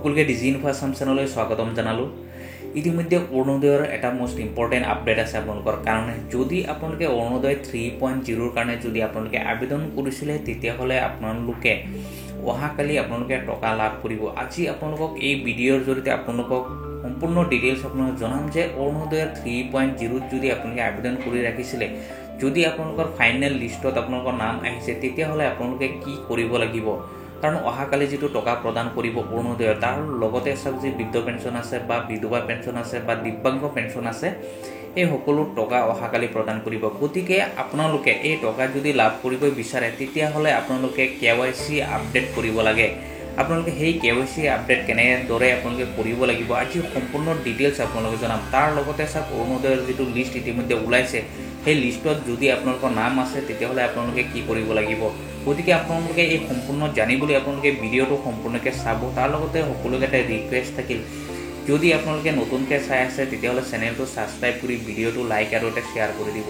সকলকে ডিজি ইনফো আসাম চেনেললৈ স্বাগতম জানালো। ইতিমধ্যে অৰুণোদয়ৰ এটা মোস্ট ইম্পৰ্টেণ্ট আপডেট আছে আপোনালোকৰ কাৰণে। যদি আপোনালোকে অৰুণোদয় 3.0 কাৰণে যদি আপোনালোকে আবেদন কৰিছিলে তেতিয়াহ'লে আপোনালোকে অহাকালি আপোনালোকে টকা লাভ কৰিব। আজি আপোনালোকক এই ভিডিঅ'ৰ জৰিয়তে আপোনালোকক সম্পূৰ্ণ ডিটেইলছ আপোনালোকক জনাম যে অৰুণোদয়ৰ 3.0 যদি আপোনালোকে আবেদন কৰি ৰাখিছিলে, যদি আপোনালোকৰ ফাইনেল লিষ্টত আপোনালোকৰ নাম আহিছে তেতিয়াহ'লে আপোনালোকে কি কৰিব লাগিব। কাৰণ অহাকালি যেটো টকা প্ৰদান কৰিব অৰুণোদয় তাৰ লগতে সব যে বৃদ্ধ পেঞ্চন আছে বা বিধৱা পেঞ্চন আছে বা দিব্যাংগ পেঞ্চন আছে এই সকলো টকা অহাকালি প্ৰদান কৰিব। গতিকে আপোনালোকে এই টকা যদি লাভ কৰিব বিচাৰে তেতিয়াহ'লে আপোনালোকে KYC আপডেট কৰিব লাগে। আপোনালোকে সেই KYC আপডেট কেনেদৰে আপোনালোকে কৰিব লাগিব আজি সম্পূৰ্ণ ডিটেইলছ আপোনালোকে জনাম। তাৰ লগতে সব অৰুণোদয়ৰ যেটো লিষ্ট ইতিমধ্যে ওলাইছে সেই লিষ্টত যদি আপোনালোকৰ নাম আছে তেতিয়াহ'লে আপোনালোকে কি কৰিব লাগিব। গতিকে আপোনালোকে এই সম্পূৰ্ণ জানিবলৈ আপোনালোকে ভিডিঅ'টো সম্পূৰ্ণকৈ চাব। তাৰ লগতে সকলোকে এটা ৰিকুৱেষ্ট থাকিল, যদি আপোনালোকে নতুনকৈ চাই আছে তেতিয়াহ'লে চেনেলটো ছাবস্ক্ৰাইব কৰি ভিডিঅ'টো লাইক আৰু এটা শ্বেয়াৰ কৰি দিব।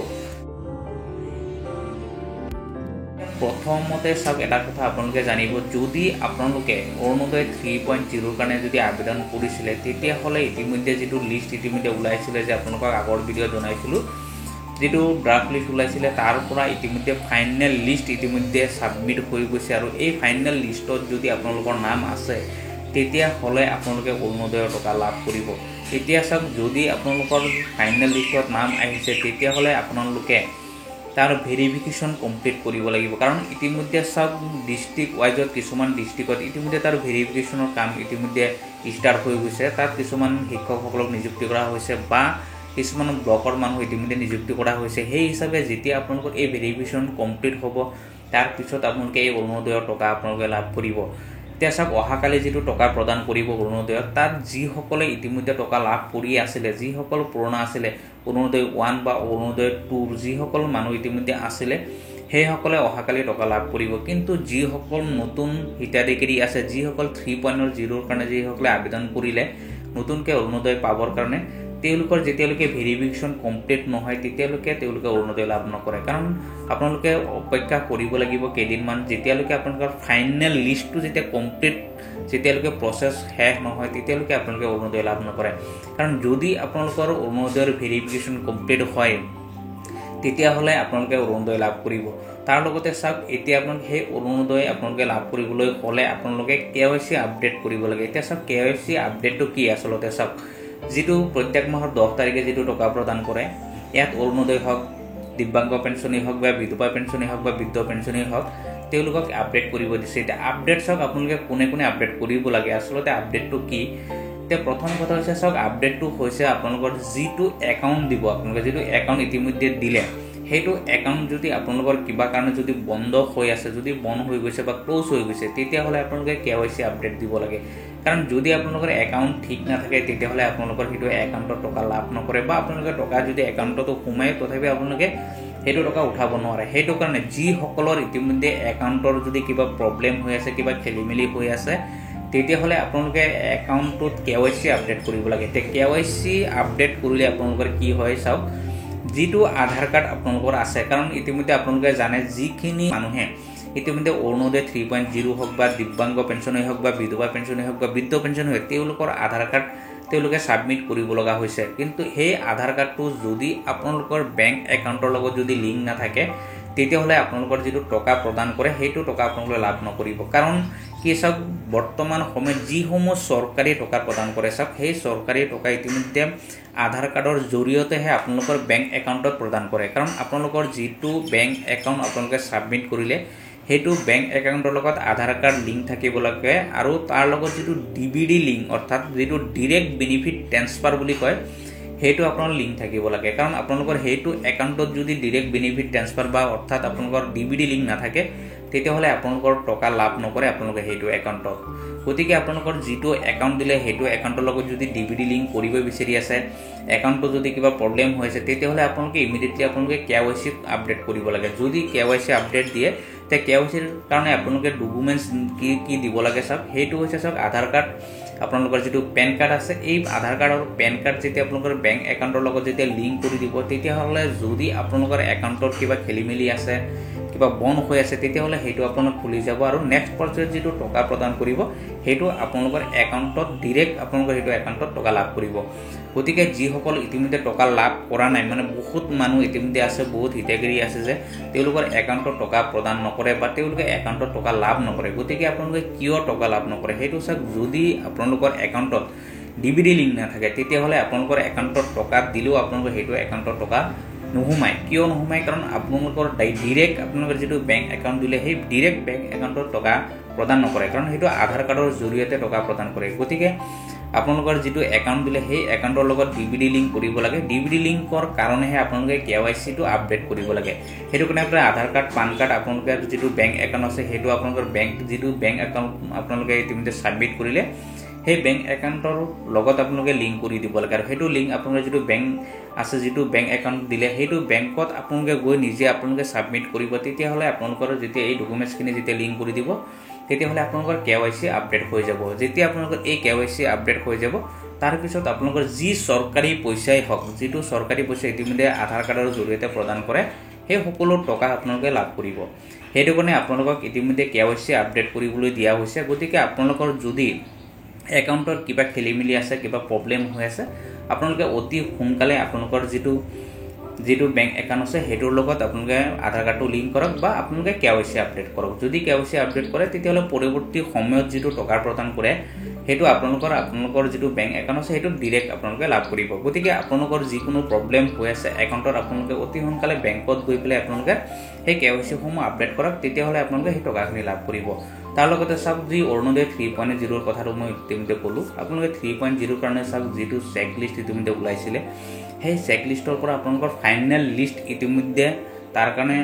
প্ৰথমতে সব এটা কথা আপোনালোকে জানিব, যদি আপোনালোকে অৰুণোদয় 3.0 কাৰণে যদি আবেদন কৰিছিলে তেতিয়াহ'লে ইতিমধ্যে যেটো লিষ্ট ইতিমধ্যে ওলাইছিলে যে আপোনালোকক আগৰ ভিডিঅ' জনাইছিলোঁ, যেটো ড্ৰাফট লিষ্ট ওলাইছিলে তাৰ পৰা ইতিমধ্যে ফাইনেল লিষ্ট ইতিমধ্যে সাবমিট হৈ গৈছে। আৰু এই ফাইনেল লিষ্টত যদি আপোনালোকৰ নাম আছে তেতিয়াহ'লে আপোনালোকে অৰুণোদয়ৰ টকা লাভ কৰিব। এতিয়া সব যদি আপোনালোকৰ ফাইনেল লিষ্টত নাম আহিছে তেতিয়াহ'লে আপোনালোকে তাৰ ভেৰিফিকেশ্যন কমপ্লিট কৰিব লাগিব। কাৰণ ইতিমধ্যে সব ডিষ্ট্ৰিক্ট ৱাইজত কিছুমান ডিষ্ট্ৰিক্টত ইতিমধ্যে তাৰ ভেৰিফিকেশ্যনৰ কাম ইতিমধ্যে ষ্টাৰ্ট হৈ গৈছে। তাত কিছুমান শিক্ষকসকলক নিযুক্তি কৰা হৈছে বা কিছুমান ব্লকৰ মানুহ ইতিমধ্যে নিযুক্তি কৰা হৈছে। সেই হিচাপে যেতিয়া আপোনালোকৰ এই ভেৰিফিকেশ্যন কমপ্লিট হ'ব তাৰ পিছত আপোনালোকে এই অৰুণোদয়ৰ টকা আপোনালোকে লাভ কৰিব। এতিয়া সব অহাকালি যেটো টকা প্ৰদান কৰিব অৰুণোদয়ত তাত যিসকলে ইতিমধ্যে টকা লাভ কৰি আছিলে, যিসকল পুৰণা আছিলে অৰুণোদয় 1 বা অৰুণোদয় 2 যিসকল মানুহ ইতিমধ্যে আছিলে সেইসকলে অহাকালি টকা লাভ কৰিব। কিন্তু যিসকল নতুন হিতাধিকাৰী আছে, যিসকল 3.0 কাৰণে যিসকলে আবেদন কৰিলে নতুনকৈ অৰুণোদয় পাবৰ কাৰণে, তেওঁলোকৰ যেতিয়ালৈকে ভেৰিফিকেশ্যন কমপ্লিট নহয় তেতিয়ালৈকে তেওঁলোকে অৰুণোদয় লাভ নকৰে। কাৰণ আপোনালোকে অপেক্ষা কৰিব লাগিব কেইদিনমান, যেতিয়ালৈকে আপোনালোকৰ ফাইনেল লিষ্টটো যেতিয়া কমপ্লিট যেতিয়ালৈকে প্ৰচেছ শেষ নহয় তেতিয়ালৈকে আপোনালোকে অৰুণোদয় লাভ নকৰে। কাৰণ যদি আপোনালোকৰ অৰুণোদয়ৰ ভেৰিফিকেশ্যন কমপ্লিট হয় তেতিয়াহ'লে আপোনালোকে অৰুণোদয় লাভ কৰিব। তাৰ লগতে চাওক এতিয়া আপোনালোকে সেই অৰুণোদয় আপোনালোকে লাভ কৰিবলৈ হ'লে আপোনালোকে KYC আপডেট কৰিব লাগে। এতিয়া চাওক KYC আপডেটটো কি আচলতে চাওক, যেটো প্ৰত্যেক মাহৰ 10 তাৰিখে যেটো টকা প্ৰদান কৰে ইয়াত অৰুণোদয় হওক, দিব্যাংগ পেঞ্চনেই হওক বা বিধৱা পেঞ্চনেই হওক বা বৃদ্ধ পেঞ্চনেই হওক তেওঁলোকক আপডেট কৰিব দিছে। এতিয়া আপডেট চাওক আপোনালোকে কোনে কোনে আপডেট কৰিব লাগে, আচলতে আপডেটটো কি। এতিয়া প্ৰথম কথা হৈছে চাওক আপডেটটো হৈছে আপোনালোকৰ যিটো একাউণ্ট দিব, আপোনালোকে যিটো একাউণ্ট ইতিমধ্যে দিলে সেইটো একাউণ্ট যদি আপোনালোকৰ কিবা কাৰণে যদি বন্ধ হৈ আছে, যদি বন্ধ হৈ গৈছে বা ক্ল'জ হৈ গৈছে তেতিয়াহ'লে আপোনালোকে KYC আপডেট দিব লাগে। কাৰণ যদি আপোনালোকৰ একাউণ্ট ঠিক নাথাকে তেতিয়াহ'লে আপোনালোকৰ সেইটো একাউণ্টত টকা লাভ নকৰে বা আপোনালোকে টকা যদি একাউণ্টতো সোমায় তথাপি আপোনালোকে সেইটো টকা উঠাব নোৱাৰে। সেইটো কাৰণে যিসকলৰ ইতিমধ্যে একাউণ্টৰ যদি কিবা প্ৰব্লেম হৈ আছে, কিবা খেলিমেলি হৈ আছে তেতিয়াহ'লে আপোনালোকে একাউণ্টটোত KYC আপডেট কৰিব লাগে। এতিয়া KYC আপডেট কৰিলে আপোনালোকৰ কি হয় চাওক, যিটো আধাৰ কাৰ্ড আপোনালোকৰ আছে, কাৰণ ইতিমধ্যে আপোনালোকে জানে যিখিনি মানুহে ইতিমধ্যে অৰুণোদয় 3.0 হওক বা দিব্যাংগ পেঞ্চনেই হওক বা বিধৱা পেঞ্চনেই হওক বা বৃদ্ধ পেঞ্চনেই হওক তেওঁলোকৰ আধাৰ কাৰ্ড তেওঁলোকে ছাবমিট কৰিব লগা হৈছে। কিন্তু সেই আধাৰ কাৰ্ডটো যদি আপোনালোকৰ বেংক একাউণ্টৰ লগত যদি লিংক নাথাকে তেতিয়াহ'লে আপোনালোকৰ যিটো টকা প্ৰদান কৰে সেইটো টকা আপোনালোকে লাভ নকৰিব। কাৰণ কি চাওক বৰ্তমান সময়ত যিসমূহ চৰকাৰী টকা প্ৰদান কৰে চাওক সেই চৰকাৰী টকা ইতিমধ্যে আধাৰ কাৰ্ডৰ জৰিয়তেহে আপোনালোকৰ বেংক একাউণ্টত প্ৰদান কৰে। কাৰণ আপোনালোকৰ যিটো বেংক একাউণ্ট আপোনালোকে ছাবমিট কৰিলে সেইটো বেংক একাউণ্টৰ লগত আধাৰ কাৰ্ড লিংক থাকিব লাগে আৰু তাৰ লগত যিটো DBD লিংক অৰ্থাৎ যিটো ডিৰেক্ট বেনিফিট ট্ৰেন্সফাৰ বুলি কয় সেইটো আপোনাৰ লিংক থাকিব লাগে। কাৰণ আপোনালোকৰ সেইটো একাউণ্টত যদি ডিৰেক্ট বেনিফিট ট্ৰেন্সফাৰ বা অৰ্থাৎ আপোনালোকৰ DBD লিংক নাথাকে তেতিয়াহ'লে আপোনালোকৰ টকা লাভ নকৰে আপোনালোকে সেইটো একাউণ্টত। গতিকে আপোনালোকৰ যিটো একাউণ্ট দিলে সেইটো একাউণ্টৰ লগত যদি DBD লিংক কৰিব বিচাৰি আছে, একাউণ্টটো যদি কিবা প্ৰব্লেম হৈছে তেতিয়াহ'লে আপোনালোকে ইমিডিয়েটলি আপোনালোকে KYC আপডেট কৰিব লাগে। যদি KYC আপডেট দিয়ে তে KYCৰ কাৰণে আপোনালোকে ডকুমেণ্টছ কি কি দিব লাগে চাওক, সেইটো হৈছে চাওক আধাৰ কাৰ্ড, আপোনালোকৰ যেটো পেন কাৰ্ড আছে এই আধাৰ কাৰ্ড আৰু পেন কাৰ্ড যেতিয়া আপোনালোকৰ বেংক একাউণ্টৰ লগত যেতিয়া লিংক কৰি দিব তেতিয়াহ'লে যদি আপোনালোকৰ একাউণ্টত কিবা খেলিমেলি আছে, কিবা বন্ধ হৈ আছে তেতিয়াহ'লে সেইটো আপোনালোক খুলি যাব আৰু নেক্সট পৰ্যায়ত যিটো টকা প্ৰদান কৰিব সেইটো আপোনালোকৰ একাউণ্টত ডিৰেক্ট আপোনালোকৰ সেইটো একাউণ্টত টকা লাভ কৰিব গতিকে যিসকল ইতিমধ্যে টকা লাভ কৰা নাই মানে বহুত মানুহ ইতিমধ্যে আছে বহুত হিতাধিকাৰী আছে যে তেওঁলোকৰ একাউণ্টত টকা প্ৰদান নকৰে বা তেওঁলোকে একাউণ্টত টকা লাভ নকৰে গতিকে আপোনালোকে কিয় টকা লাভ নকৰে সেইটো চাওক যদি আপোনালোকৰ একাউণ্টত ডিবিডি লিংক নাথাকে তেতিয়াহ'লে আপোনালোকৰ একাউণ্টত টকা দিলেও আপোনালোকৰ সেইটো একাউণ্টত টকা নোসোমায় কিয় নোসোমায় কাৰণ আপোনালোকৰ ডিৰেক্ট আপোনালোকৰ যিটো বেংক একাউণ্ট দিলে সেই ডিৰেক্ট বেংক একাউণ্টত টকা প্ৰদান নকৰে কাৰণ সেইটো আধাৰ কাৰ্ডৰ জৰিয়তে টকা প্ৰদান কৰে গতিকে আপোনালোকৰ যিটো একাউণ্ট দিলে সেই একাউণ্টৰ লগত ডিবিডি লিংক কৰিব লাগে ডিবিডি লিংকৰ কাৰণেহে আপোনালোকে KYC-টো আপডেট কৰিব লাগে সেইটো কাৰণে আপোনাৰ আধাৰ কাৰ্ড পান কাৰ্ড আপোনালোকৰ যিটো বেংক একাউণ্ট আছে সেইটো আপোনালোকৰ যিটো বেংক একাউণ্ট আপোনালোকে ইতিমধ্যে ছাবমিট কৰিলে সেই বেংক একাউণ্টৰ লগত আপোনালোকে লিংক কৰি দিব লাগে আৰু সেইটো লিংক আপোনালোকৰ যিটো বেংক আছে যিটো বেংক একাউণ্ট দিলে সেইটো বেংকত আপোনালোকে গৈ নিজে আপোনালোকে ছাবমিট কৰিব তেতিয়াহ'লে আপোনালোকৰ যেতিয়া এই ডকুমেণ্টছখিনি যেতিয়া লিংক কৰি দিব তেতিয়াহ'লে আপোনালোকৰ KYC আপডেট হৈ যাব যেতিয়া আপোনালোকৰ এই KYC আপডেট হৈ যাব তাৰপিছত আপোনালোকৰ যি চৰকাৰী পইচাই হওক যিটো চৰকাৰী পইচা ইতিমধ্যে আধাৰ কাৰ্ডৰ জৰিয়তে প্ৰদান কৰে সেই সকলো টকা আপোনালোকে লাভ কৰিব সেইটো কাৰণে আপোনালোকক ইতিমধ্যে KYC আপডেট কৰিবলৈ দিয়া হৈছে গতিকে আপোনালোকৰ যদি একাউণ্টৰ কিবা খেলিমেলি আছে কিবা প্ৰব্লেম হৈ আছে আপোনালোকে অতি সোনকালে আপোনালোকৰ যিটো বেংক একাউণ্ট আছে সেইটোৰ লগত আপোনালোকে আধাৰ কাৰ্ডটো লিংক কৰক বা আপোনালোকে KYC আপডেট কৰক যদি KYC আপডেট কৰে তেতিয়াহ'লে পৰৱৰ্তী সময়ত যিটো টকা প্ৰদান কৰে সেইটো আপোনালোকৰ যিটো বেংক একাউণ্ট আছে সেইটো ডিৰেক্ট আপোনালোকে লাভ কৰিব গতিকে আপোনালোকৰ যিকোনো প্ৰব্লেম হৈ আছে একাউণ্টত আপোনালোকে অতি সোনকালে বেংকত গৈ পেলাই আপোনালোকে সেই KYC-সমূহ আপডেট কৰক তেতিয়াহ'লে আপোনালোকে সেই টকাখিনি লাভ কৰিব তাৰ লগতে চাওক যি অৰুণোদয় 3.0 কথাটো মই ইতিমধ্যে ক'লোঁ আপোনালোকে 3.0 কাৰণে চাওক যিটো চেক লিষ্ট ইতিমধ্যে ওলাইছিলে সেই চেক লিষ্টৰ পৰা আপোনালোকৰ ফাইনেল লিষ্ট ইতিমধ্যে তাৰ কাৰণে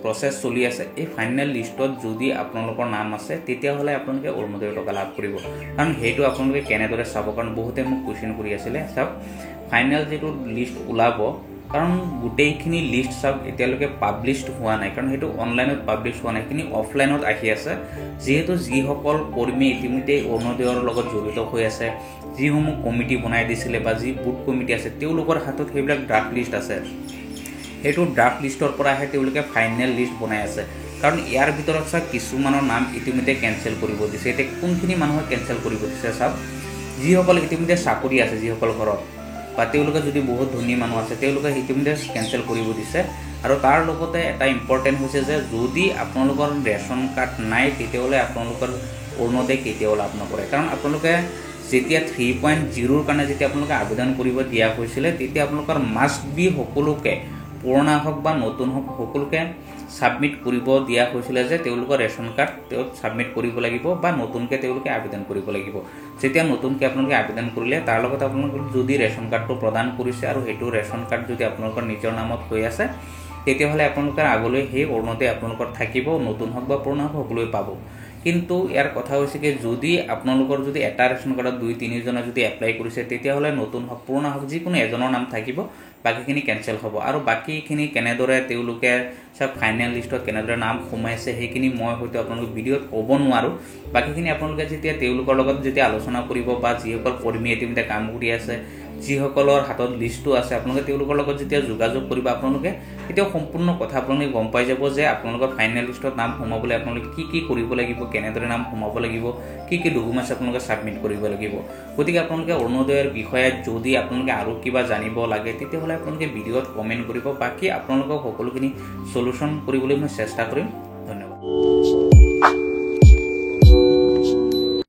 প্ৰচেছ চলি আছে এই ফাইনেল লিষ্টত যদি আপোনালোকৰ নাম আছে তেতিয়াহ'লে আপোনালোকে অৰুণোদয় টকা লাভ কৰিব কাৰণ সেইটো আপোনালোকে কেনেদৰে চাব কাৰণ বহুতে মোক কুৱেশ্যন কৰি আছিলে চাওক ফাইনেল যিটো লিষ্ট ওলাব কাৰণ গোটেইখিনি লিষ্ট চাওক এতিয়ালৈকে পাব্লিছ হোৱা নাই কাৰণ সেইটো অনলাইনত পাব্লিছ হোৱা নাই কিন্তু অফলাইনত আহি আছে যিহেতু যিসকল কৰ্মী ইতিমধ্যে অৰুণোদয়ৰ লগত জড়িত হৈ আছে যিসমূহ কমিটি বনাই দিছিলে বা যি বুথ কমিটি আছে তেওঁলোকৰ হাতত সেইবিলাক ড্ৰাফ্ট লিষ্ট আছে সেইটো ড্ৰাফ্ট লিষ্টৰ পৰাহে তেওঁলোকে ফাইনেল লিষ্ট বনাই আছে কাৰণ ইয়াৰ ভিতৰত চাওক কিছুমানৰ নাম ইতিমধ্যে কেঞ্চেল কৰিব দিছে এতিয়া কোনখিনি মানুহক কেঞ্চেল কৰিব দিছে চাওক যিসকল ইতিমধ্যে চাকৰি আছে যিসকল ঘৰত বা তেওঁলোকে যদি বহুত ধনী মানুহ আছে তেওঁলোকে ইতিমধ্যে কেঞ্চেল কৰিব দিছে আৰু তাৰ লগতে এটা ইম্পৰ্টেণ্ট হৈছে যে যদি আপোনালোকৰ ৰেচন কাৰ্ড নাই তেতিয়াহ'লে আপোনালোকৰ অৰুণোদয় কেতিয়াও লাভ নকৰে কাৰণ আপোনালোকে যেতিয়া 3.0 কাৰণে যেতিয়া আপোনালোকে আবেদন কৰিব দিয়া হৈছিলে তেতিয়া আপোনালোকৰ মাষ্ট বি সকলোকে পুৰণা হওক বা নতুন হওক সকলোকে ছাবমিট কৰিব দিয়া হৈছিলে যে তেওঁলোকৰ ৰেচন কাৰ্ড ছাবমিট কৰিব লাগিব বা নতুনকৈ তেওঁলোকে আবেদন কৰিব লাগিব যেতিয়া নতুনকৈ আপোনালোকে আবেদন কৰিলে তাৰ লগত আপোনালোকৰ যদি ৰেচন কাৰ্ডটো প্ৰদান কৰিছে আৰু সেইটো ৰেচন কাৰ্ড যদি আপোনালোকৰ নিজৰ নামত হৈ আছে তেতিয়াহ'লে আপোনালোকৰ আগলৈ সেই অৰুণোদয় আপোনালোকৰ থাকিব নতুন হওক বা পুৰণা হওক সকলোৱে পাব কিন্তু ইয়াৰ কথা হৈছে কি যদি আপোনালোকৰ যদি এটা ৰেচন কাৰ্ডত 2-3 জনে যদি এপ্লাই কৰিছে তেতিয়াহ'লে নতুন হওক পুৰণা হওক যিকোনো এজনৰ নাম থাকিব বাকীখিনি কেঞ্চেল হ'ব আৰু বাকীখিনি কেনেদৰে তেওঁলোকে সব ফাইনেল লিষ্টত কেনেদৰে নাম সোমাইছে সেইখিনি মই হয়তো আপোনালোক ভিডিঅ'ত ক'ব নোৱাৰোঁ বাকীখিনি আপোনালোকে যেতিয়া তেওঁলোকৰ লগত যেতিয়া আলোচনা কৰিব বা যিসকল কৰ্মী ইতিমধ্যে কাম কৰি আছে যিসকলৰ হাতত লিষ্টটো আছে আপোনালোকে তেওঁলোকৰ লগত যেতিয়া যোগাযোগ কৰিব আপোনালোকে এতিয়াও সম্পূৰ্ণ কথা আপোনালোকে গম পাই যাব যে আপোনালোকৰ ফাইনেল লিষ্টত নাম সোমাবলৈ আপোনালোকে কি কৰিব লাগিব কেনেদৰে নাম সোমাব লাগিব কি ডকুমেণ্টছ আপোনালোকে ছাবমিট কৰিব লাগিব গতিকে আপোনালোকে অৰুণোদয়ৰ বিষয়ে যদি আপোনালোকে আৰু কিবা জানিব লাগে তেতিয়াহ'লে আপোনালোকে ভিডিঅ'ত কমেণ্ট কৰিব বাকী আপোনালোকক সকলোখিনি সলিউশ্যন কৰিবলৈ মই চেষ্টা কৰিম ধন্যবাদ